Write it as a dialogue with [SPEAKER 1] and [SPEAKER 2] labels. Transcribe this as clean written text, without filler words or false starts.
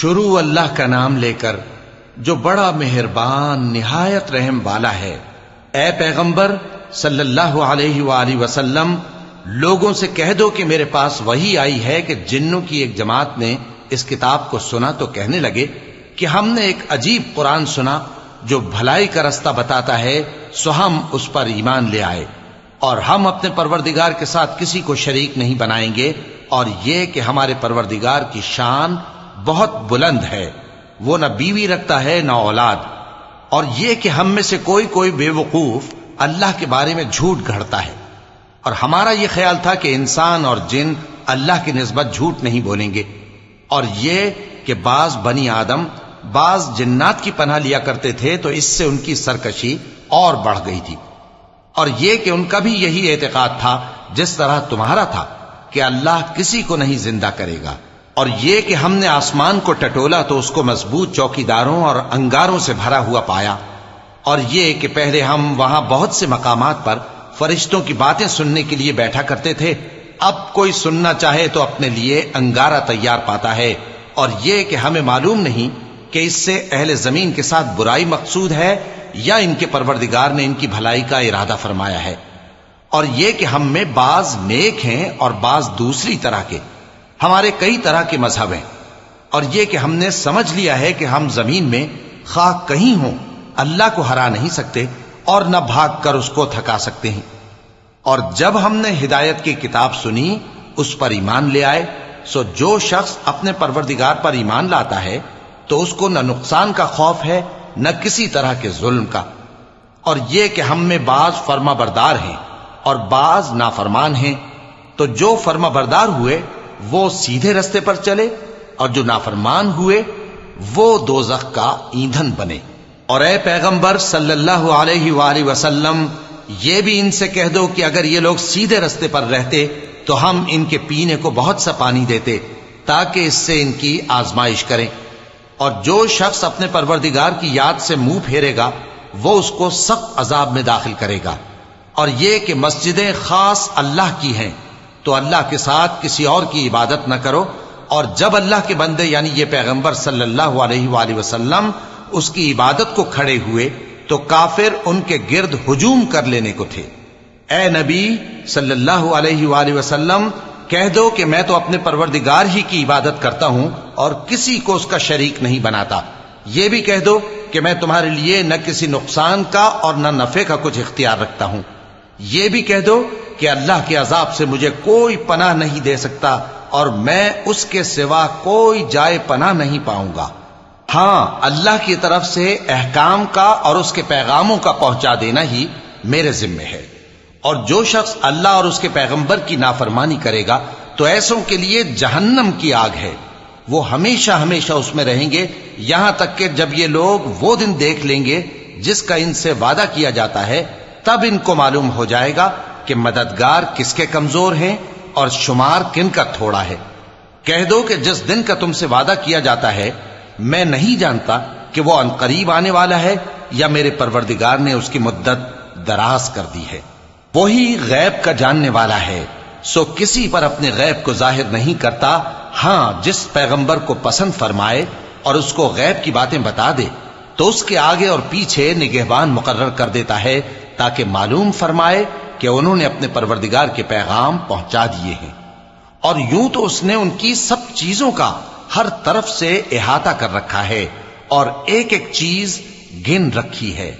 [SPEAKER 1] شروع اللہ کا نام لے کر جو بڑا مہربان نہایت رحم والا ہے۔ اے پیغمبر صلی اللہ علیہ وآلہ وسلم، لوگوں سے کہہ دو کہ میرے پاس وحی آئی ہے کہ جنوں کی ایک جماعت نے اس کتاب کو سنا تو کہنے لگے کہ ہم نے ایک عجیب قرآن سنا جو بھلائی کا رستہ بتاتا ہے، سو ہم اس پر ایمان لے آئے، اور ہم اپنے پروردگار کے ساتھ کسی کو شریک نہیں بنائیں گے، اور یہ کہ ہمارے پروردگار کی شان بہت بلند ہے، وہ نہ بیوی رکھتا ہے نہ اولاد، اور یہ کہ ہم میں سے کوئی بے وقوف اللہ کے بارے میں جھوٹ گھڑتا ہے، اور ہمارا یہ خیال تھا کہ انسان اور جن اللہ کی نسبت جھوٹ نہیں بولیں گے، اور یہ کہ بعض بنی آدم بعض جنات کی پناہ لیا کرتے تھے تو اس سے ان کی سرکشی اور بڑھ گئی تھی، اور یہ کہ ان کا بھی یہی اعتقاد تھا جس طرح تمہارا تھا کہ اللہ کسی کو نہیں زندہ کرے گا، اور یہ کہ ہم نے آسمان کو ٹٹولا تو اس کو مضبوط چوکیداروں اور انگاروں سے بھرا ہوا پایا، اور یہ کہ پہلے ہم وہاں بہت سے مقامات پر فرشتوں کی باتیں سننے کے لیے بیٹھا کرتے تھے، اب کوئی سننا چاہے تو اپنے لیے انگارہ تیار پاتا ہے، اور یہ کہ ہمیں معلوم نہیں کہ اس سے اہل زمین کے ساتھ برائی مقصود ہے یا ان کے پروردگار نے ان کی بھلائی کا ارادہ فرمایا ہے، اور یہ کہ ہم میں بعض نیک ہیں اور بعض دوسری طرح کے، ہمارے کئی طرح کے مذہب ہیں، اور یہ کہ ہم نے سمجھ لیا ہے کہ ہم زمین میں خواہ کہیں ہوں اللہ کو ہرا نہیں سکتے اور نہ بھاگ کر اس کو تھکا سکتے ہیں، اور جب ہم نے ہدایت کی کتاب سنی اس پر ایمان لے آئے، سو جو شخص اپنے پروردگار پر ایمان لاتا ہے تو اس کو نہ نقصان کا خوف ہے نہ کسی طرح کے ظلم کا، اور یہ کہ ہم میں بعض فرما بردار ہیں اور بعض نافرمان ہیں، تو جو فرما بردار ہوئے وہ سیدھے رستے پر چلے، اور جو نافرمان ہوئے وہ دوزخ کا ایندھن بنے۔ اور اے پیغمبر صلی اللہ علیہ وآلہ وسلم، یہ بھی ان سے کہہ دو کہ اگر یہ لوگ سیدھے رستے پر رہتے تو ہم ان کے پینے کو بہت سا پانی دیتے تاکہ اس سے ان کی آزمائش کریں، اور جو شخص اپنے پروردگار کی یاد سے منہ پھیرے گا وہ اس کو سخت عذاب میں داخل کرے گا، اور یہ کہ مسجدیں خاص اللہ کی ہیں تو اللہ کے ساتھ کسی اور کی عبادت نہ کرو، اور جب اللہ کے بندے یعنی یہ پیغمبر صلی اللہ علیہ وآلہ وسلم اس کی عبادت کو کھڑے ہوئے تو کافر ان کے گرد ہجوم کر لینے کو تھے۔ اے نبی صلی اللہ علیہ وآلہ وسلم، کہہ دو کہ میں تو اپنے پروردگار ہی کی عبادت کرتا ہوں اور کسی کو اس کا شریک نہیں بناتا، یہ بھی کہہ دو کہ میں تمہارے لیے نہ کسی نقصان کا اور نہ نفع کا کچھ اختیار رکھتا ہوں، یہ بھی کہہ دو کہ اللہ کے عذاب سے مجھے کوئی پناہ نہیں دے سکتا اور میں اس کے سوا کوئی جائے پناہ نہیں پاؤں گا، ہاں اللہ کی طرف سے احکام کا اور اس کے پیغاموں کا پہنچا دینا ہی میرے ذمہ ہے، اور جو شخص اللہ اور اس کے پیغمبر کی نافرمانی کرے گا تو ایسوں کے لیے جہنم کی آگ ہے، وہ ہمیشہ ہمیشہ اس میں رہیں گے، یہاں تک کہ جب یہ لوگ وہ دن دیکھ لیں گے جس کا ان سے وعدہ کیا جاتا ہے، تب ان کو معلوم ہو جائے گا کہ مددگار کس کے کمزور ہیں اور شمار کن کا تھوڑا ہے۔ کہہ دو کہ جس دن کا تم سے وعدہ کیا جاتا ہے میں نہیں جانتا کہ وہ عنقریب آنے والا ہے یا میرے پروردگار نے اس کی مدت دراز کر دی ہے، وہی غیب کا جاننے والا ہے، سو کسی پر اپنے غیب کو ظاہر نہیں کرتا، ہاں جس پیغمبر کو پسند فرمائے اور اس کو غیب کی باتیں بتا دے تو اس کے آگے اور پیچھے نگہبان مقرر کر دیتا ہے تاکہ معلوم فرمائے کہ انہوں نے اپنے پروردگار کے پیغام پہنچا دیے ہیں، اور یوں تو اس نے ان کی سب چیزوں کا ہر طرف سے احاطہ کر رکھا ہے اور ایک ایک چیز گن رکھی ہے۔